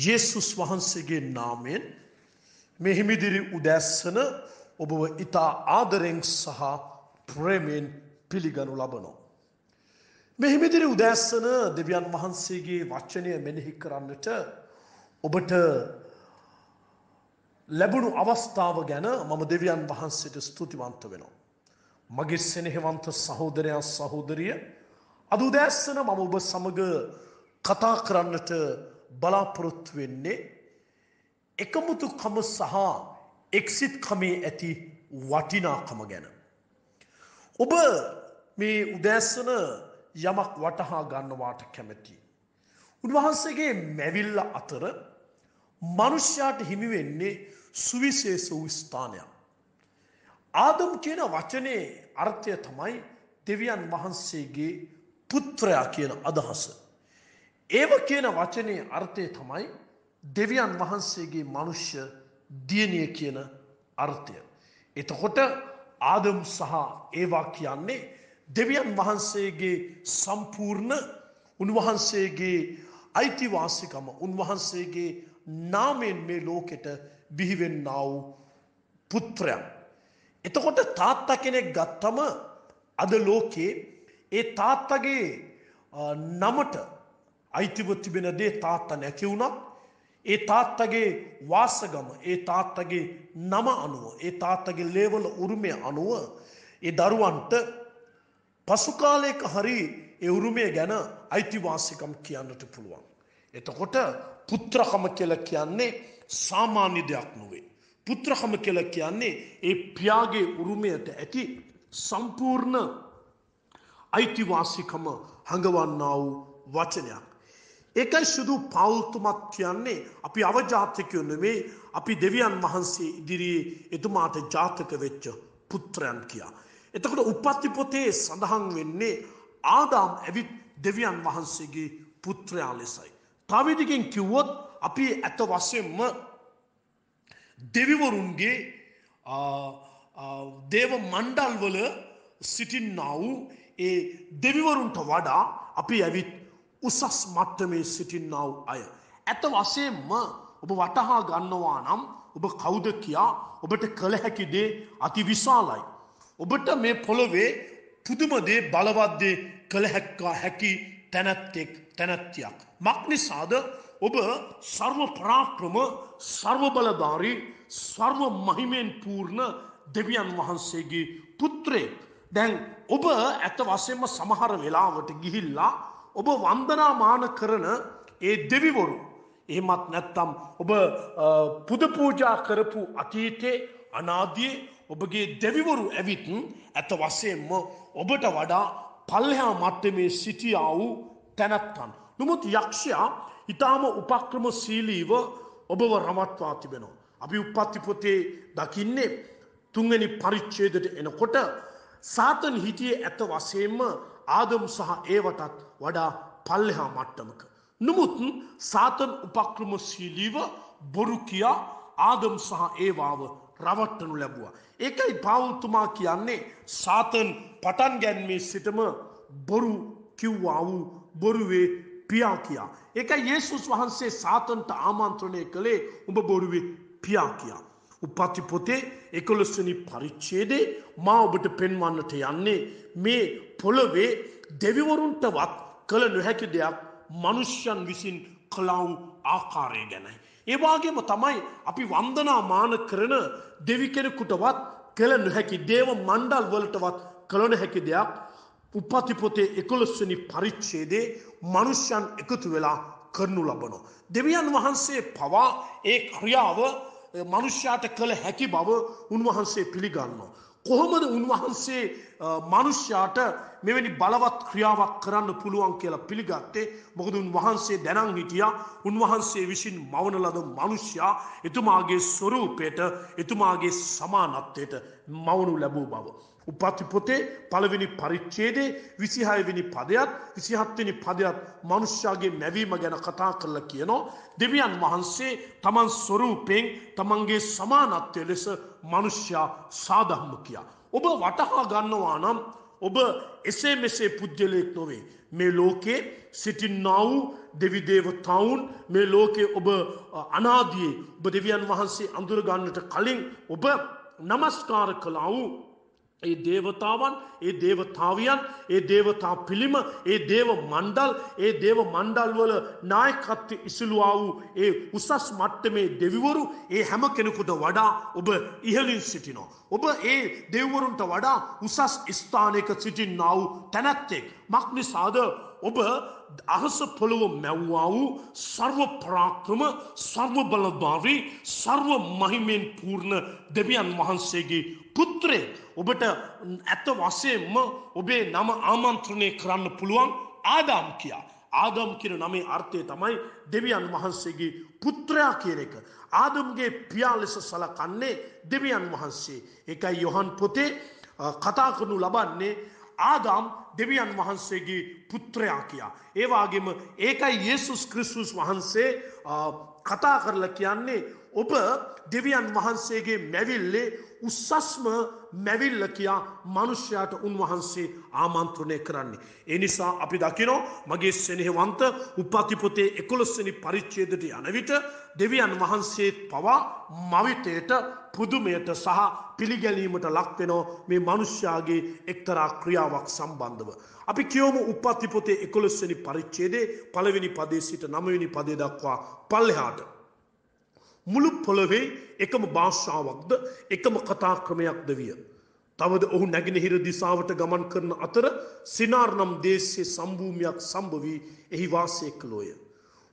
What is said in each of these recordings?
යේසුස් වහන්සේගේ නාමයෙන් මේ හිමිදිරි උදෑසන ඔබව ඉතා ආදරෙන් සහ ප්‍රේමයෙන් පිළිගනු ලබනවා. මේ හිමිදිරි උදෑසන දෙවියන් වහන්සේගේ වචනය මෙනෙහි කරන්නට ඔබට ලැබුණු අවස්ථාව ගැන මම දෙවියන් වහන්සේට ස්තුතිවන්ත වෙනවා. මගේ සෙනෙහවන්ත සහෝදරයා සහෝදරිය, අද උදෑසන මම ඔබ සමග කතා කරන්නට බලාපොරොත්තු වෙන්නේ එකමුතුකම සහ එක්සිත්කමේ ඇති වටිනාකම ගැන. ඔබ මේ උදෑසන යමක් වටහා ගන්නවාට කැමැතියි. උන්වහන්සේගේ මැවිල්ල අතර මනුෂ්‍යයාට හිමි වෙන්නේ සුවිශේෂ වූ ස්ථානයක්. ආදම් කියන වචනේ අර්ථය තමයි දෙවියන් වහන්සේගේ පුත්‍රයා කියන අදහස. ඒව කියන වචනේ අර්ථය තමයි දෙවියන් වහන්සේගේ මනුෂ්‍ය දියණිය කියන අර්ථය. එතකොට ආදම් සහ ඒවා කියන්නේ දෙවියන් වහන්සේගේ සම්පූර්ණ උන්වහන්සේගේ අයිතිවාසිකම, උන්වහන්සේගේ නාමයෙන් මේ ලෝකෙට බිහිවෙන්නා වූ පුත්‍රයන්. එතකොට තාත්තා කෙනෙක් ගත්තම අද ලෝකේ ඒ තාත්තගේ නමට අයිතිව තිබෙන දේ තාත්තා නැති වුණත් ඒ තාත්තගේ වාසගම, ඒ තාත්තගේ නම අනුව, ඒ තාත්තගේ ලේවල උරුමය අනුව ඒ දරුවන්ට පසු කාලයක හරි ඒ උරුමය ගැන අයිතිවාසිකම් කියන්නට පුළුවන්. එතකොට පුත්‍රකම කියලා කියන්නේ සාමාන්‍ය දෙයක් නෙවෙයි. පුත්‍රකම කියලා කියන්නේ ඒ පියාගේ උරුමයට ඇති සම්පූර්ණ අයිතිවාසිකම හඟවන්නා වූ වචනයක්. ඒකයි සුදු පෞල්තුමත් කියන්නේ අපි අවජාතකයෝ නෙවෙයි, අපි දෙවියන් වහන්සේ ඉදිරියේ එතුමාට ජාතක වෙච්ච පුත්‍රයන් කියා. එතකොට උප්පත්ති පොතේ සඳහන් වෙන්නේ ආදාම් ඇවිත් දෙවියන් වහන්සේගේ පුත්‍රයා ලෙසයි. තව විදිහකින් කිව්වොත් අපි ඇත්ත වශයෙන්ම දෙවිවරුන්ගේ දේව මණ්ඩල් වල සිටින්නා වූ ඒ දෙවිවරුන්ට වඩා අපි ඇවිත් උසස් මට්ටමේ සිටින්නා වූ අය. ඇත්ත වශයෙන්ම ඔබ වටහා ගන්නවා නම් ඔබ කවුද කියා ඔබට කළ හැකි දේ අති විශාලයි. ඔබට මේ පොළොවේ පුදුම දේ, බලවත් දේ කළ හැකි තැනැත්තෙක්, තැනැත්තියක්. මක්නිසාද ඔබ සර්ව පරාක්‍රම, සර්ව බලධාරී, සර්ව මහිමෙන් පූර්ණ දෙවියන් වහන්සේගේ පුත්‍රයෙක්. දැන් ඔබ ඇත්ත වශයෙන්ම සමහර වෙලාවට ගිහිල්ලා ඔබ වන්දනාමාන කරන ඒ දෙවිවරු, එහෙමත් නැත්නම් ඔබ පුද පූජා කරපු අතීතේ අනාදියේ ඔබගේ දෙවිවරු ඇවිත් ඇත්ත වශයෙන්ම ඔබට වඩා පල්ලෙහා මට්ටමේ සිටියා වූ තැනැත්තන්. නමුත් යක්ෂයා ඊටාම උපක්‍රමශීලීව ඔබව රවට්වා තිබෙනවා. අපි උප්පත්ති පොතේ දකින්නේ 3 වෙනි පරිච්ඡේදයට එනකොට සාතන් හිටියේ ඇත්ත වශයෙන්ම ආදම් සහ ඒවටත් වඩා පල්ලෙහා මට්ටමක. නමුත් සාතන් උපක්‍රමශීලීව බොරු කියා ආදම් සහ ඒවාව රවට්ටනු ලැබුවා. ඒකයි පාවුල්තුමා කියන්නේ සාතන් පටන් ගැනීමේ සිටම බොරු කිව්වා වූ බොරුවේ පියා කියා. ඒකයි යේසුස් වහන්සේ සාතන්ට ආමන්ත්‍රණය කළේ උඹ බොරුවේ පියා කියා. උප්පත්ති පොතේ 11 වෙනි පරිච්ඡේදයේ මා ඔබට පෙන්වන්නට යන්නේ මේ පොළවේ දෙවිවරුන්ටවත් කළ නොහැකි දෙයක් මනුෂ්‍යයන් විසින් කළා වූ ආකාරය ගැනයි. ඒ වගේම තමයි අපි වන්දනාමාන කරන දෙවි කෙනෙකුටවත් කළ නොහැකි, දේව මණ්ඩල් වලටවත් කළ නොහැකි දෙයක් උප්පත්ති පොතේ 11 වෙනි පරිච්ඡේදයේ මනුෂ්‍යයන් එකතු වෙලා කරනු ලබනවා. දෙවියන් වහන්සේ පවා ඒ ක්‍රියාව මනුෂ්‍යයාට කළ හැකි බව උන්වහන්සේ පිළිගන්නවා. කොහොමද උන්වහන්සේ මනුෂ්‍යයාට මෙවැනි බලවත් ක්‍රියාවක් කරන්න පුළුවන් කියලා පිළිගත්තේ? මොකද උන්වහන්සේ දැනන් හිටියා උන්වහන්සේ විසින් මවන ලද මනුෂ්‍යයා එතුමාගේ ස්වරූපයට, එතුමාගේ සමානත්වයට මවනු ලැබූ බව. උප්පත්ති පොතේ 1 වෙනි පරිච්ඡේදයේ 26 වෙනි පදයත් 27 වෙනි පදයත් මනුෂ්‍යයාගේ මැවීම ගැන කතා කරලා කියනවා. දෙවියන් වහන්සේ තමන් ස්වරූපයෙන් තමන්ගේ සමානත්වය ලෙස මනුෂ්‍යයා සාදම්ම කියා. ඔබ වටහා ගන්නවා නම් ඔබ එසේ මෙසේ පුජ්‍යලයක් නොවේ. මේ ලෝකේ සිටින්නා වූ දෙවි දේවතාවුන් මේ ලෝකයේ ඔබ අනාදියේ ඔබ දෙවියන් වහන්සේ අඳුර ගන්නට කලින් ඔබ නමස්කාර කළා වූ ඒ දේවතාවන් ඒ දේවතාවියන් ඒ දේවතා පිළිම ඒ දේව මණ්ඩල් ඒ දේව මණ්ඩල් වල නායකත්වය ඉසිලුවා වූ ඒ උසස් මට්ටමේ දෙවිවරු ඒ හැම කෙනෙකුට වඩා ඔබ ඉහළින් සිටිනවා. ඔබ ඒ දෙවිවරුන්ට වඩා උසස් ස්ථානයක සිටින්නා වූ තැනැත්තෙක්. මක්නිසාද ඔබ අහස පොළොව මැව්වා වූ සර්ව පරාක්‍රම සර්ව බලධාරී සර්ව මහිමෙන් පූර්ණ දෙවියන් වහන්සේගේ පුත්‍රයෙක්. ඔබට ඇත්ත වශයෙන්ම ඔබේ නම ආමන්ත්‍රණය කරන්න පුළුවන් ආදාම් කියා. ආදාම් කියන නමේ අර්ථය තමයි දෙවියන් වහන්සේගේ පුත්‍රයා කියන එක. ආදම්ගේ පියා ලෙස සලකන්නේ දෙවියන් වහන්සේ. ඒකයි යොහන් පොතේ කතා කරනු ලබන්නේ ආදාම් දෙවියන් වහන්සේගේ පුත්‍රයා කියා. ඒ වගේම ඒකයි යේසුස් ක්‍රිස්තුස් වහන්සේ කතා කරලා කියන්නේ ඔබ දෙවියන් වහන්සේගේ මැවිල්ලේ උස්සස්ම මැවිල්ල කියා මනුෂ්‍යයාට උන්වහන්සේ ආමන්ත්‍රණය කරන්නේ. ඒ නිසා අපි දකිනවා මගේ සෙනෙහවන්ත උප්පත්ති පොතේ 11 වෙනි පරිච්ඡේදයට යන විට දෙවියන් වහන්සේ පවා මවිතයට පුදුමයට සහ පිළිගැනීමට ලක් වෙනවා මේ මනුෂ්‍යයාගේ එක්තරා ක්‍රියාවක් සම්බන්ධව. අපි කියවමු උප්පත්ති පොතේ 11 වෙනි පරිච්ඡේදයේ පළවෙනි පදයේ සිට 9 වෙනි පදයේ දක්වා පල්ලෙහාට. මුළු පොළොවේ එකම භාෂාවක්ද එකම කතා ක්‍රමයක්ද විය. තවද ඔහු නැගෙනහිර දිසාවට ගමන් කරන අතර සිනාර් නම් දේශයේ සම්භූමියක් සම්භවී එහි වාසය කළෝය.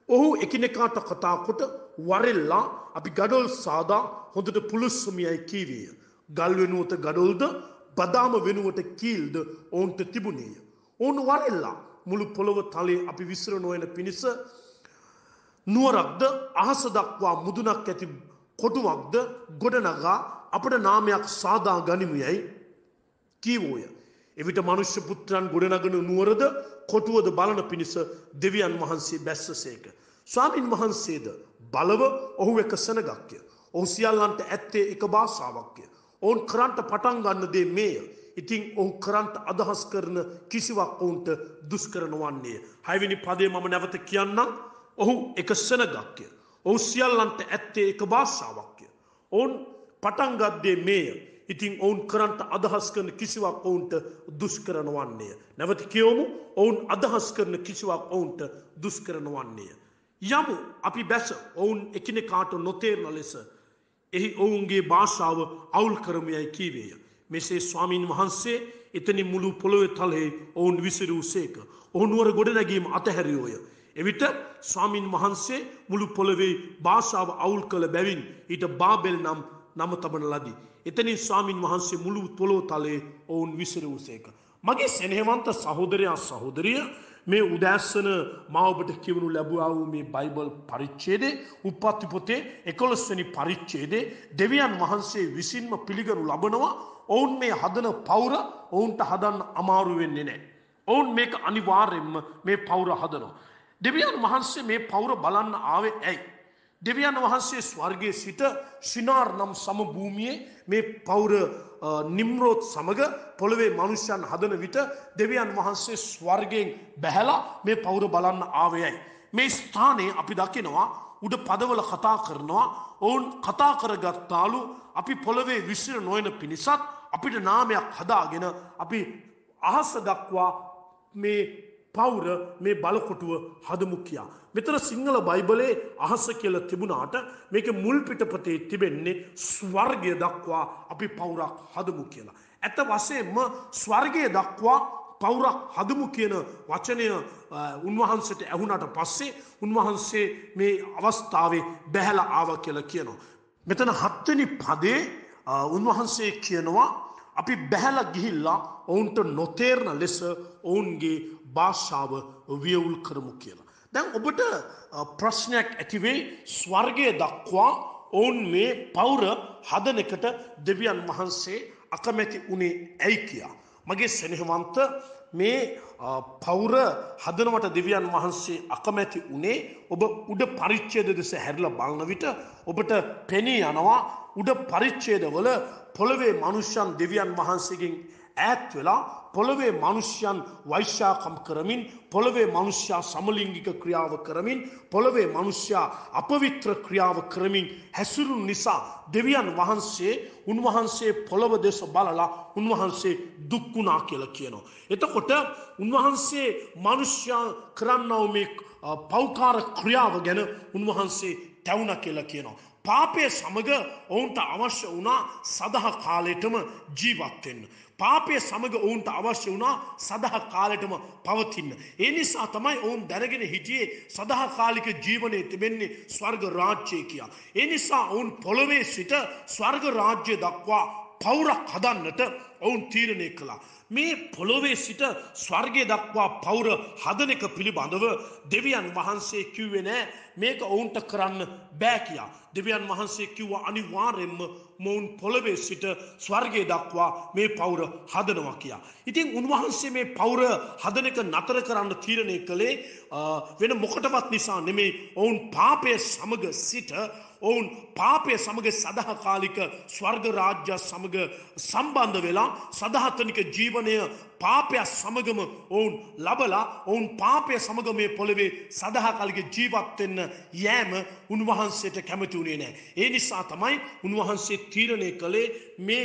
ඔහු එකිනෙකාට කතා කොට වරෙල්ලා අපි ගඩොල් සාදා හොඳට පුලුස්සමියයි කීවේය. ගල් වෙනුවට ගඩොල්ද බදාම වෙනුවට කීල්ද ඔවුන්ට තිබුණේය. ඔවුන් වරෙල්ලා මුළු පොළොව තලයේ අපි විසිර නොවන පිණිස නුවරක්ද අහස දක්වා මුදුනක් ඇති කොටුවක්ද ගොඩනගා අපට නාමයක් සාදා ගනිමු යයි කීවෝය. එවිට මනුෂ්‍ය පුත්‍රයන් ගොඩනගන නුවරද කොටුවද බලන පිණිස දෙවියන් වහන්සේ බැස්සසේක. ස්වාමින් වහන්සේද බලව ඔහු එක සෙනගක්ය. ඔහු සියල්ලන්ට ඇත්තේ එක භාෂාවක්ය. ඔවුන් කරන්ට පටන් ගන්න දේ මේය. ඉතින් ඔහු කරන්ට අදහස් කරන කිසිවක් ඔවුන්ට දුෂ්කර නොවන්නේය. 6 වෙනි පදයේ මම නැවත කියන්නම්. ඔහු එක සෙනගක්ය. ඔහු සියල්ලන්ට ඇත්තේ එක භාෂාවක්ය. ඔවුන් පටන් ගත්තේ මේය. ඉතින් ඔවුන් කරන්ට අදහස් කරන කිසිවක් ඔවුන්ට දුෂ්කර නොවන්නේය. නැවත කියවමු. ඔවුන් අදහස් කරන කිසිවක් ඔවුන්ට දුෂ්කර නොවන්නේය. යමු අපි බැස ඔවුන් එකිනෙකාට නොතේරන ලෙස එහි ඔවුන්ගේ භාෂාව අවුල් කරමුයයි කීවේය. මෙසේ ස්වාමීන් වහන්සේ එතනින් මුළු පොළොවේ තලයේ ඔවුන් විසිරූසේක. ඔහු නුවර ගොඩනැගීම අතහැරියෝය. එවිට ස්වාමින් වහන්සේ මුළු පොළොවේ භාෂාව අවුල් කළ බැවින් ඊට බාබෙල් නම් නම තබන ලදී. එතනින් ස්වාමින් වහන්සේ මුළු පොළොව තලයේ ඔවුන් විසිරූසේක. මගේ සෙනෙහවන්ත සහෝදරයා සහෝදරිය මේ උදෑසන මා ඔබට කියවනු ලැබුවා වූ මේ බයිබල් පරිච්ඡේදයේ උප්පත්ති පොතේ 11 වෙනි පරිච්ඡේදයේ දෙවියන් වහන්සේ විසින්ම පිළිගනු ලබනවා. ඔවුන් මේ හදන පවුර ඔවුන්ට හදන්න අමාරු වෙන්නේ නැහැ. ඔවුන් මේක අනිවාර්යයෙන්ම මේ පවුර හදනවා. දෙවියන් වහන්සේ මේ පවුර බලන්න ආවේ ඇයි? දෙවියන් වහන්සේ ස්වර්ගයේ සිට ශිනාර් නම් සම භූමියේ මේ පවුර නිම්රෝත් සමග පොළවේ මනුෂ්‍යයන් හදන විට දෙවියන් වහන්සේ ස්වර්ගයෙන් බැහැලා මේ පවුර බලන්න ආවේ ඇයි? මේ ස්ථානයේ අපි දකිනවා උඩ පදවල කතා කරනවා. ඔවුන් කතා කරගත්තාලු අපි පොළවේ විසිර නොයන පිණිසත් අපිට නාමයක් හදාගෙන අපි අහස දක්වා මේ පවුර මේ බලකොටුව හදමු කියා. මෙතන සිංහල බයිබලයේ අහස කියලා තිබුණාට මේක මුල් පිටපතේ තිබෙන්නේ ස්වර්ගය දක්වා අපි පවුරක් හදමු කියලා. ඇත්ත වශයෙන්ම ස්වර්ගය දක්වා පවුරක් හදමු කියන වචනය උන්වහන්සේට ඇහුණාට පස්සේ උන්වහන්සේ මේ අවස්ථාවේ බැහැලා ආවා කියලා කියනවා. මෙතන 7 වෙනි පදේ උන්වහන්සේ කියනවා අපි බැහැලා ගිහිල්ලා ඔවුන්ට නොතේරන ලෙස ඔවුන්ගේ භාෂාව වියවුල් කරමු කියලා. දැන් ඔබට ප්‍රශ්නයක් ඇති වෙයි ස්වර්ගය දක්වා ඔවුන් මේ පවුර හදන එකට දෙවියන් වහන්සේ අකමැති උනේ ඇයි කියා. මගේ සෙනෙහවන්ත මේ පවුර හදනවට දෙවියන් වහන්සේ අකමැති උනේ ඔබ උඩ පරිච්ඡේද දෙස හැරිලා බලන විට ඔබට පෙනී යනවා උඩ පරිච්ඡේදවල පොළවේ මනුෂ්‍යයන් දෙවියන් වහන්සේගෙන් ඈත් වෙලා පොළවේ මිනිස්යන් වෛශ්‍යාකම් කරමින් පොළවේ මිනිස්යා සමලිංගික ක්‍රියාව කරමින් පොළවේ මිනිස්යා අපවිත්‍ර ක්‍රියාව කරමින් හැසිරුණු නිසා දෙවියන් වහන්සේ උන්වහන්සේ පොළව දෙස බලලා උන්වහන්සේ දුක් වුණා කියලා කියනවා. එතකොට උන්වහන්සේ මිනිස්යා කරන්නා වූ මේ පෞකාර ක්‍රියාව ගැන උන්වහන්සේ තැවුණා කියලා කියනවා. පාපය සමග ඔවුන්ට අවශ්‍ය වුණා සදා කාලයටම ජීවත් වෙන්න. පාපය සමග ඔවුන්ට අවශ්‍ය වුණා සදා කාලයටම පවතින්න. ඒ නිසා තමයි ඔවුන් දැනගෙන හිටියේ සදා කාලික ජීවනයේ තිබෙන්නේ ස්වර්ග රාජ්‍යය කියලා. ඒ නිසා ඔවුන් පොළවේ සිට ස්වර්ග රාජ්‍ය දක්වා පවුරක් හදන්නට ඔවුන් තීරණය කළා. මේ පොළොවේ සිට ස්වර්ගය දක්වා පවුර හදන එක පිළිබඳව දෙවියන් වහන්සේ කිව්වේ නෑ මේක ඔවුන්ට කරන්න බෑ කියා. දෙවියන් වහන්සේ කිව්වා අනිවාර්යෙන්ම මොවුන් පොළොවේ සිට ස්වර්ගය දක්වා මේ පවුර හදනවා කියා. ඉතින් උන්වහන්සේ මේ පවුර හදන එක නතර කරන්න තීරණය කළේ වෙන මොකටවත් නිසා නෙමෙයි. ඔවුන් පාපය සමග සිට ඔවුන් පාපය සමග සදාකාලික ස්වර්ග රාජ්‍ය සමග සම්බන්ධ වෙලා සදාතනික ජීවනය පාපය සමගම ඔවුන් ලබලා ඔවුන් පාපය සමග මේ පොළවේ සදාකාලික ජීවත් වෙන්න යෑම උන්වහන්සේට කැමති වුණේ නැහැ. ඒ නිසා තමයි උන්වහන්සේ තීරණය කළේ මේ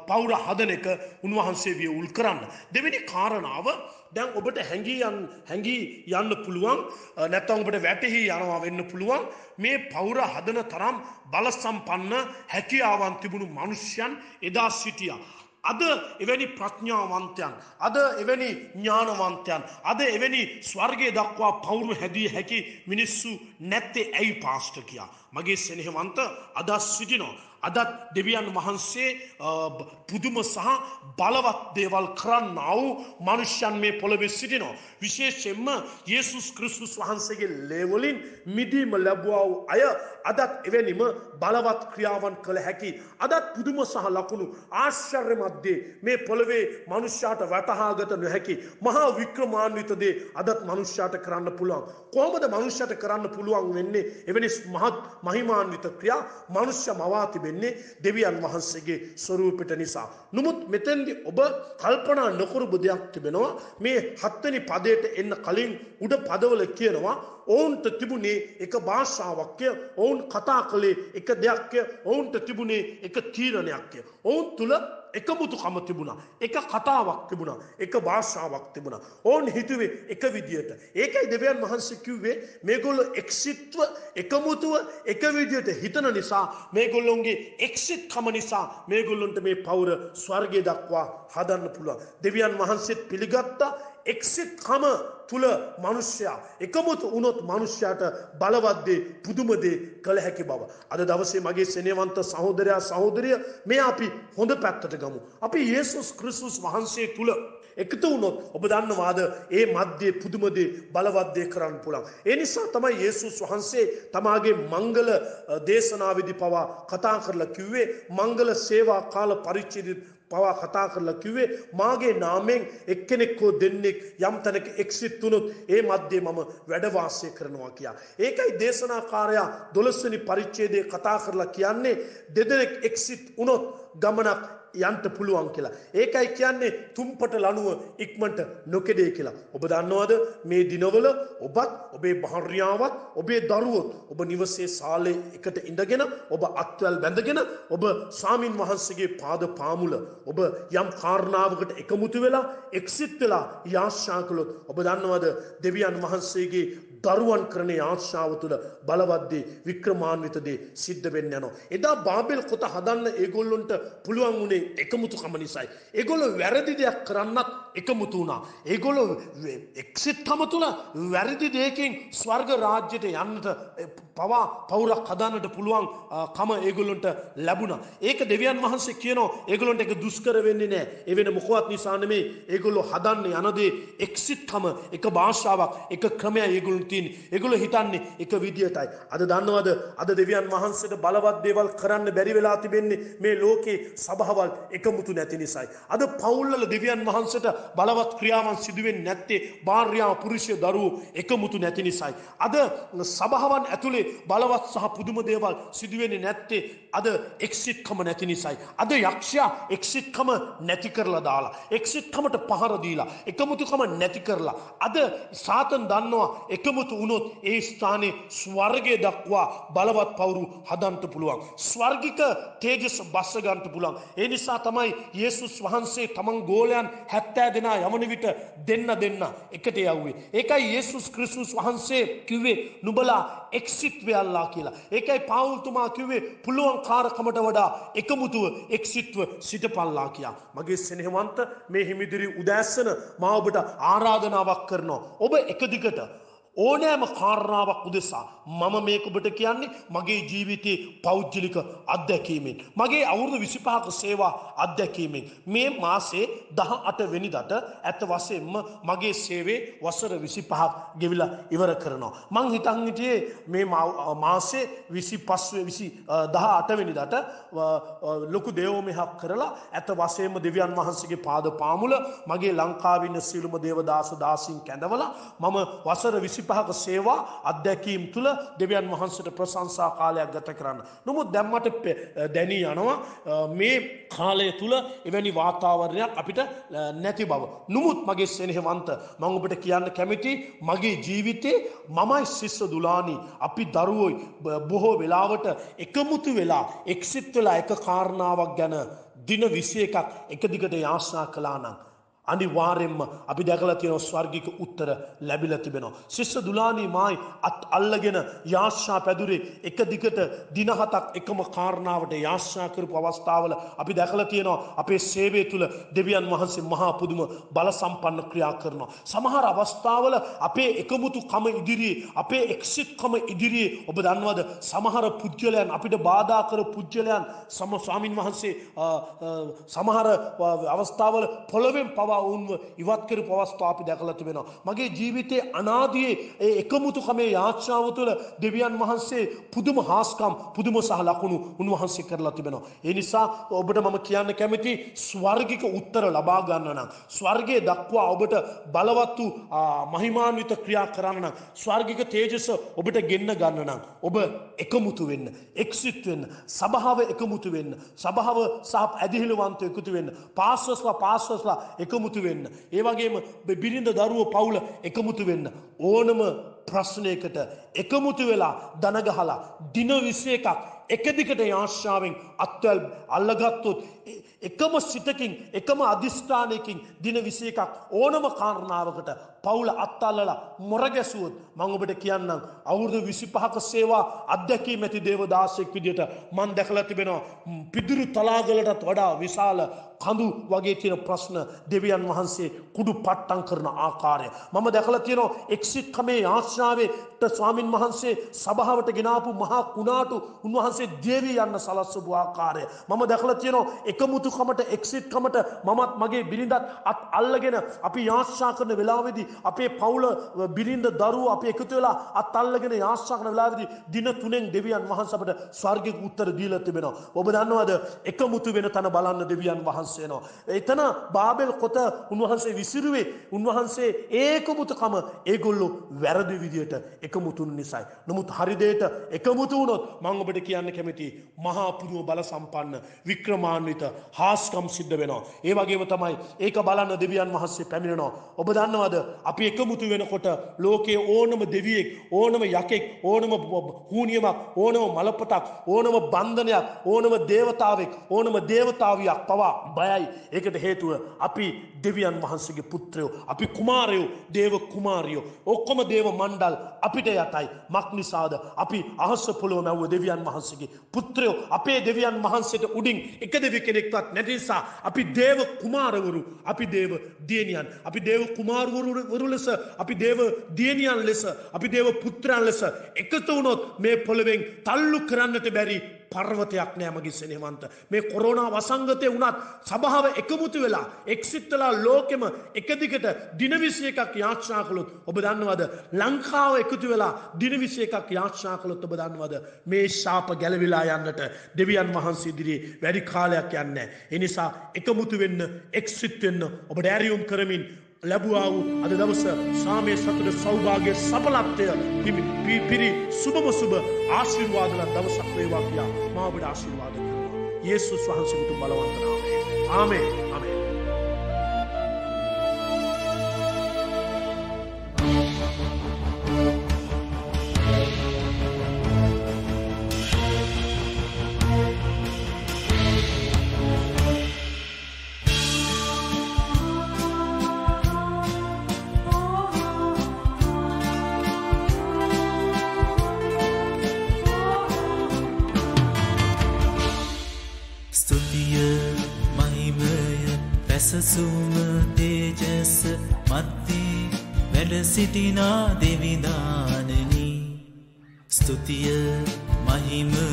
පවුර හදන එක උන්වහන්සේ වියවුල් කරන්න. දෙවෙනි කාරණාව දැන් ඔබට හැංගී යන්න පුළුවන් නැත්නම් ඔබට වැටහි යනවා වෙන්න පුළුවන් මේ පවුර හදන තරම් බල සම්පන්න හැකියාවන් තිබුණු මිනිසයන් එදා සිටියා. අද එවැනි ප්‍රඥාවන්තයන් අද එවැනි ඥානවන්තයන් අද එවැනි ස්වර්ගයේ දක්වා පවුරු හැදිය හැකි මිනිස්සු නැත්තේ ඇයි පාස්ටර් කියා. මගේ සෙනෙහවන්ත අද සිටිනවා. අදත් දෙවියන් වහන්සේ පුදුම සහ බලවත් දේවල් කරන්නා වූ මනුෂ්‍යයන් මේ පොළවේ සිටිනවා. විශේෂයෙන්ම යේසුස් ක්‍රිස්තුස් වහන්සේගේ ලේවලින් මිදීම ලැබුවා වූ අය අදත් එවැනිම බලවත් ක්‍රියාවන් කළ හැකි. අදත් පුදුම සහ ලකුණු ආශ්චර්යමත් දේ මේ පොළවේ මනුෂ්‍යයාට වටහාගත නොහැකි මහා වික්‍රමාන්විත දේ අදත් මනුෂ්‍යයාට කරන්න පුළුවන්. කොහොමද මනුෂ්‍යයාට කරන්න පුළුවන් වෙන්නේ? එවැනි මහත් මහිමාන්විත ක්‍රියා මනුෂ්‍ය මවා තිබෙන්නේ දෙවියන් වහන්සේගේ ස්වරූපයට නිසා. නමුත් මෙතෙන්දී ඔබ කල්පනා නොකරපු දෙයක් තිබෙනවා. මේ 7 වෙනි පදයට එන්න කලින් උඩ පදවල කියනවා ඔවුන්ට තිබුණේ එක භාෂාවක්ය. ඔවුන් කතා කළේ එක දෙයක්ය. ඔවුන්ට තිබුණේ එක තීරණයක්ය. ඔවුන් තුල එකමුතුකම තිබුණා. එක කතාවක් තිබුණා. එක භාෂාවක් තිබුණා. ඕන් හිතුවේ එක විදියට. ඒකයි දෙවියන් වහන්සේ කිව්වේ මේගොල්ලෝ එක්සිට්ව එකමුතුව එක විදියට හිතන නිසා මේගොල්ලොන්ගේ එක්සිට්කම නිසා මේගොල්ලොන්ට මේ පවුර ස්වර්ගය දක්වා හදන්න පුළුවන්. දෙවියන් වහන්සේත් පිළිගත්තා එක්සිට්කම තුල මිනිසයා එකමුතු වුණොත් මිනිසයාට බලවත් දේ පුදුම දේ කළ හැකි බව. අද දවසේ මගේ සෙනෙහවන්ත සහෝදරයා සහෝදරිය මේ අපි හොඳ පැත්තට ගමු. අපි යේසුස් ක්‍රිස්තුස් වහන්සේ තුල එකතු වුණොත් ඔබ දන්නවාද ඒ මැද්දේ පුදුම දේ බලවත් දේ කරන්න පුළුවන්. ඒ නිසා තමයි යේසුස් වහන්සේ තමාගේ මංගල දේශනාවේදී පවා කතා කරලා කිව්වේ මංගල සේවා කාල පරිච්ඡේදය පවා කතා කරලා කිව්වේ මාගේ නාමයෙන් එක්කෙනෙක් හෝ දෙන්නෙක් යම් තැනක එක්සිට් වුණොත් ඒ මැද්දේ මම වැඩ වාසය කරනවා කියා. ඒකයි දේශනාකාරයා 12 වෙනි පරිච්ඡේදයේ කතා කරලා කියන්නේ දෙදෙනෙක් එක්සිට් වුණොත් ගමනක් යන්න පුළුවන් කියලා. ඒකයි කියන්නේ තුම්පට ලණුව ඉක්මනට නොකෙඩේ කියලා. ඔබ දන්නවද මේ දිනවල ඔබත් ඔබේ භාර්යාවත් ඔබේ දරුවොත් ඔබ නිවසේ සාලේ එකට ඉඳගෙන ඔබ අත්වැල් බැඳගෙන ඔබ ස්වාමින් වහන්සේගේ පාද පාමුල ඔබ යම් කාරණාවකට එකමුතු වෙලා එක්සිට් වෙලා යාඥා කළොත් ඔබ දන්නවද දෙවියන් වහන්සේගේ දරුවන් කරන ආශාව තුළ බලවත් දේ වික්‍රමාන්විත දේ සිද්ධ වෙන්න යනවා. එදා බාබෙල් කොත හදන්න ඒගොල්ලොන්ට පුළුවන් වුණේ එකමුතුකම නිසායි. ඒගොල්ලෝ වැරදි දෙයක් කරන්නත් එකමුතු වුණා. ඒගොල්ලෝ එක්සිට්කම තුළ වැරදි දෙයකින් ස්වර්ග රාජ්‍යයට යන්නට පවා පවුරක් හදන්නට පුළුවන් කම ඒගොල්ලොන්ට ලැබුණා. ඒක දෙවියන් වහන්සේ කියනවා ඒගොල්ලොන්ට ඒක දුෂ්කර වෙන්නේ නැහැ. ඒ වෙන මොකවත් නිසා නෙමෙයි. ඒගොල්ලෝ හදන්න යන දේ එක්සිට්කම එක භාෂාවක් එක ක්‍රමයක් ඒගොල්ලෝ ඒගොල්ලෝ හිතන්නේ එක විදියටයි. අද දන්නවද අද දෙවියන් වහන්සේට බලවත් දේවල් කරන්න බැරි වෙලා තිබෙන්නේ මේ ලෝකේ සභාවල් එකමුතු නැති නිසායි. අද පවුල්වල දෙවියන් වහන්සේට බලවත් ක්‍රියාවන් සිදු වෙන්නේ නැත්තේ භාර්යාව පුරුෂය දරුවෝ එකමුතු නැති නිසායි. අද සභාවන් ඇතුලේ බලවත් සහ පුදුම දේවල් සිදු වෙන්නේ නැත්තේ අද එක්සිට්කම නැති නිසායි. අද යක්ෂයා එක්සිට් එක්සිට්කම නැති කරලා දාලා එක්සිට්කමට පහර දීලා එකමුතුකම නැති කරලා අද සාතන් දන්නවා එකමුතු වුණොත් ඒ ස්ථානයේ ස්වර්ගය දක්වා බලවත් පවුරු හදන්න පුළුවන් ස්වර්ගික තේජස බස්ස ගන්න පුළුවන් ඒ නිසා තමයි යේසුස් වහන්සේ තමන් ගෝලයන් 70 දෙනා යමන විට දෙන්න එකට යවුවේ ඒකයි යේසුස් ක්‍රිස්තුස් වහන්සේ කිව්වේ නුඹලා එක්සිට් වෙයල්ලා කියලා ඒකයි පාවුල්තුමා කිව්වේ පුළුවන් කාර්කමට වඩා එකමුතුව එක්සිට්ව සිටපල්ලා කියා මගේ සෙනෙහවන්ත මේ හිමිදිරි උදෑසන මා ඔබට ආරාධනාවක් කරනවා ඔබ එක දිගට ඕනෑම කාරණාවක් උදෙසා මම මේක ඔබට කියන්නේ මගේ ජීවිතයේ පෞද්ගලික අත්දැකීමෙන් මගේ අවුරුදු 25ක සේවා අත්දැකීමෙන් මේ මාසේ 18 වෙනිදාට ඇත්ත වශයෙන්ම මගේ සේවයේ වසර 25ක් ගෙවිලා ඉවර කරනවා මං හිතන් හිටියේ මේ මාසේ 18 වෙනිදාට ලොකු දේවෝමහක් කරලා ඇත්ත වශයෙන්ම දෙවියන් වහන්සේගේ පාද පාමුල මගේ ලංකාවේ ඉන්න සියලුම දේවදාස දාසීන් කැඳවලා මම වසර 25ක සේවා අත්දැකීම් තුල දෙවියන් වහන්සේට ප්‍රශංසා කාලයක් ගත කරන්න. නමුත් දැන් මට දැනී යනවා මේ කාලය තුල එවැනි වාතාවරණයක් අපිට නැති බව. නමුත් මගේ සෙනෙහවන්ත මම ඔබට කියන්න කැමති මගේ ජීවිතේ මමයි සිස්ස දුලානි අපි දරුවෝයි බොහෝ වෙලාවට එකමුතු වෙලා එක්සිට් වෙලා එක කාරණාවක් ගැන දින 21ක් එක දිගට යාඥා කළා නම් අනිවාර්යෙන්ම අපි දැකලා තියෙන ස්වර්ගික උත්තර ලැබිලා තිබෙනවා. ශිෂ්‍ය දුලානි මායි අත් අල්ලගෙන යාඥා පැදුරේ එක දිගට දින 7ක් එකම කාරණාවට යාඥා කරපු අවස්ථාවල අපි දැකලා තියෙනවා අපේ සේවය තුල දෙවියන් වහන්සේ මහා පුදුම බල සම්පන්න ක්‍රියා කරනවා. සමහර අවස්ථාවල අපේ එකමුතුකම ඉදිරියේ අපේ එක්සිට්කම ඉදිරියේ ඔබ දන්නවද සමහර පුජ්‍යලයන් අපිට බාධා කර පුජ්‍යලයන් ස්වාමින් වහන්සේ සමහර අවස්ථාවල පොළවෙන් පවා වුන්ව ඉවත් කරපු අවස්ථා අපි දැකලා තිබෙනවා. මගේ ජීවිතයේ අනාදියේ ඒ එකමුතුකමේ යාඥාව තුළ දෙවියන් වහන්සේ පුදුම හාස්කම් පුදුම සහ ලකුණු උන්වහන්සේ කරලා තිබෙනවා. ඒ නිසා ඔබට මම කියන්න කැමති ස්වර්ගික උත්තර ලබා ගන්න නම් ස්වර්ගයේ දක්වා ඔබට බලවත් වූ මහිමාන්විත ක්‍රියා කරන්න නම් ස්වර්ගික තේජස ඔබට ගෙන්න ගන්න නම් ඔබ එකමුතු වෙන්න, එක්සිට් වෙන්න, සභාව එකමුතු වෙන්න, සභාව සහ ඇදිහිලවන්ත එකතු වෙන්න, පාස්වස්ලා එකමුතු වෙන්න. ඒ වගේම බිරිඳ දරුවෝ පවුල එකමුතු වෙන්න. ඕනම ප්‍රශ්නයකට එකමුතු වෙලා දන ගහලා දින 21ක් එක දිගට යාඥාවෙන් අත්වැල් අල්ලගත්තොත් එකම සිතකින් එකම අදිෂ්ඨානයකින් දින 21ක් ඕනම කාරණාවකට පවුල අත්අල්ලලා මොර ගැසුවොත් මම ඔබට කියන්නම් අවුරුදු 25ක සේවා අධ්‍යක්ෂී මැති දේවදාසෙක් විදියට මම දැකලා තිබෙනවා පිදුරු තලාගලටත් වඩා විශාල කඳු වගේ තියෙන ප්‍රශ්න දෙවියන් වහන්සේ කුඩු පට්ටම් කරන ආකාරය මම දැකලා තියෙනවා එක්සිට් කමේ යාඥාවේට ස්වාමින් වහන්සේ සභාවට ගෙනාපු මහා කුණාටු උන්වහන්සේ දේවී යන්න සලස්වපු ආකාරය මම දැකලා තියෙනවා එකමුතුකමට එක්සිට් කමට මමත් මගේ බිරිඳත් අත් අල්ලගෙන අපි යාඥා කරන වෙලාවේදී අපේ පවුල බිරිඳ දරුවෝ අපි එකතු වෙලා අත් අල්ලගෙන යාඥා කරන වෙලාවේදී දින 3න් දෙවියන් වහන්සේ අපට ස්වර්ගික උත්තර දීලා තිබෙනවා ඔබ දන්නවද එකමුතු වෙන තන බලන්න දෙවියන් වහන්සේ එතන බාබෙල් කොත උන්වහන්සේ විසිරුවේ උන්වහන්සේ ඒකමුතුකම ඒගොල්ලෝ වැරදි විදියට එකමුතුන් නිසායි. නමුත් හරි දෙයට එකමුතු වුණොත් මම ඔබට කියන්න කැමතියි මහා පුදුම බල සම්පන්න වික්‍රමාන්විත හාස්කම් සිද්ධ වෙනවා. ඒ වගේම තමයි ඒක බලන්න දෙවියන් වහන්සේ පැමිණෙනවා. ඔබ දන්නවද අපි එකමුතු වෙනකොට ලෝකයේ ඕනම දෙවියෙක් ඕනම යකෙක් ඕනම හූනියමක් ඕනම මලපතක් ඕනම බන්ධනයක් ඕනම දේවතාවෙක් ඕනම දේවතාවියක් පවා බයයි. ඒකට හේතුව අපි දෙවියන් වහන්සේගේ පුත්‍රයෝ අපි කුමාරයෝ දේව කුමාරියෝ ඔක්කොම දේව මණ්ඩල් අපිට යටයි. මක් නිසාද අපි අහස පොළොව මැව්ව දෙවියන් වහන්සේගේ පුත්‍රයෝ අපේ දෙවියන් වහන්සේට උඩින් එක දෙවි කෙනෙක්වත් නැති නිසා අපි දේව කුමාරවරු අපි දේව දියණියන් අපි දේව කුමාරවරු ලෙස අපි දේව දියණියන් ලෙස අපි දේව පුත්‍රයන් ලෙස එකතු වුණොත් මේ පොළොවෙන් තල්ලු කරන්නට බැරි පර්වතයක් නෑ මගේ සෙනෙහවන්ත මේ කොරෝනා වසංගතේ වුණත් සභාව එකමුතු වෙලා එක්සිට් වෙලා ලෝකෙම එක දිගට දින 21ක් යාඥා කළොත් ඔබ දන්නවද ලංකාව එකතු වෙලා දින 21ක් යාඥා කළොත් ඔබ දන්නවද මේ ශාප ගැලවිලා යන්නට දෙවියන් වහන්සේ ඉදිරියේ වැඩි කාලයක් යන්නේ නැහැ. ඒ නිසා එකමුතු වෙන්න එක්සිට් වෙන්න ඔබ ඩෑරියුම් කරමින් ලැබුවා වූ අද දවස සාමයේ සතුට සෞභාග්‍ය සඵලත්වය පිරි සුබම සුබ ආශිර්වාදවත් දවසක් වේවා කියලා මා ඔබට ආශිර්වාද කරනවා. යේසුස් වහන්සේට බලවත් නාමයෙන්. ආමේන්. ආමේන්. සසුම තේජස මැත්තේ වැඩ සිටිනා දෙවිදානනි ස්තුතිය මහිමය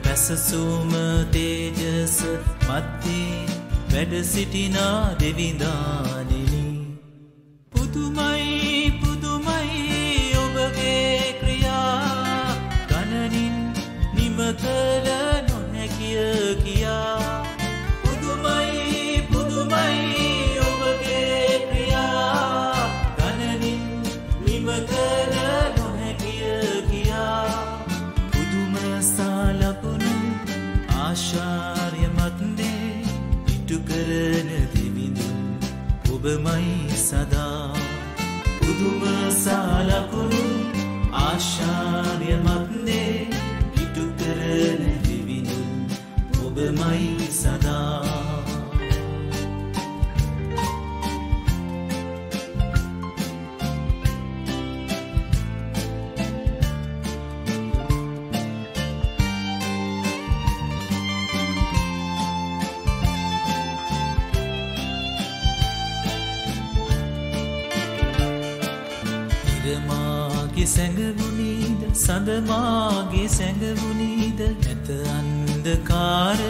පැසසුම තේජස මැත්තේ වැඩ සිටිනා දෙවිදානනි පුදුමයි පුදුමයි ඔබගේ ක්‍රියා ගණනින් නිම කළ නොහැකිය කියා ඔබමයි සදා පුදුම සලකුණු ආශ්චර්යමත්නේ ඉටු කරන දෙවිඳු ඔබමයි සදා සැඟවුණීද සඳමාගේ සැඟවුණීද නැත අන්ධකාරය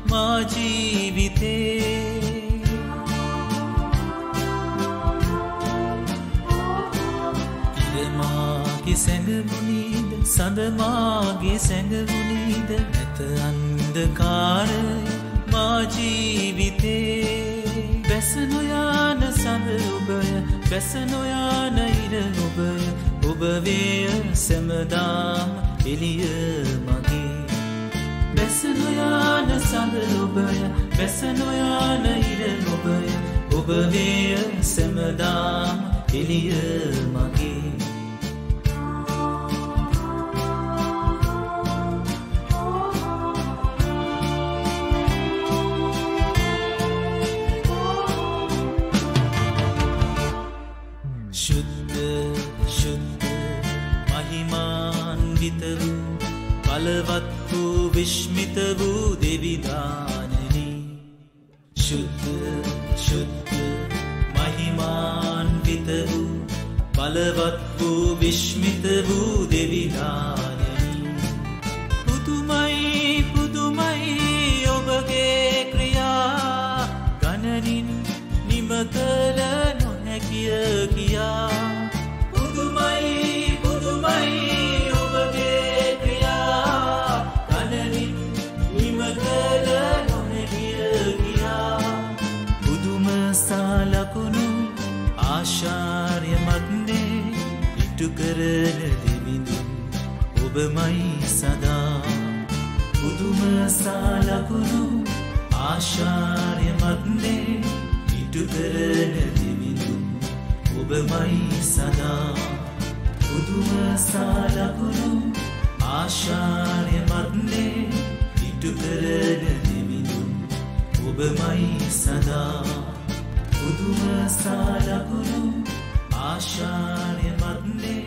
මා ජීවිතේ ඉරමාගේ සැඟවුණීද සඳමාගේ සැඟවුණීද නැත අන්ධකාරය මා ජීවිතේ බැස නොයාන සඳ ඔබය බැස නොයාන ඉර ඔබය ඔබ වේය සැමදාම එළිය මගේ බැස නොයාන සඳ ඔබය බැස නොයාන ඉර ඔබය ඔබ වේය සැමදාම එළිය මගේ බලවත් වූ විශ්මිත වූ දෙවිදානනි ශුද්ධ ශුද්ධ මහිමාන්විත වූ බලවත් වූ විශ්මිත වූ දෙවිදානනි පුදුමයි පුදුමයි ඔබගේ ක්‍රියා ගණනින් නිම කළ නොහැකිය කියා පුදුමයි පුදුමයි සලකුණු ආශ්චර්යමත්නේ ඉටු කරන දෙවිඳු ඔබමයි සදා පුදුම සලකුණු ආශ්චර්යමත්නේ ඉටු කරන දෙවිඳු ඔබමයි සදා පුදුම සලකුණු ආශ්චර්යමත්නේ ඉටු කරන දෙවිඳු ඔබමයි සදා පුදුම සලකුණු ආශ්චර්යමත්නේ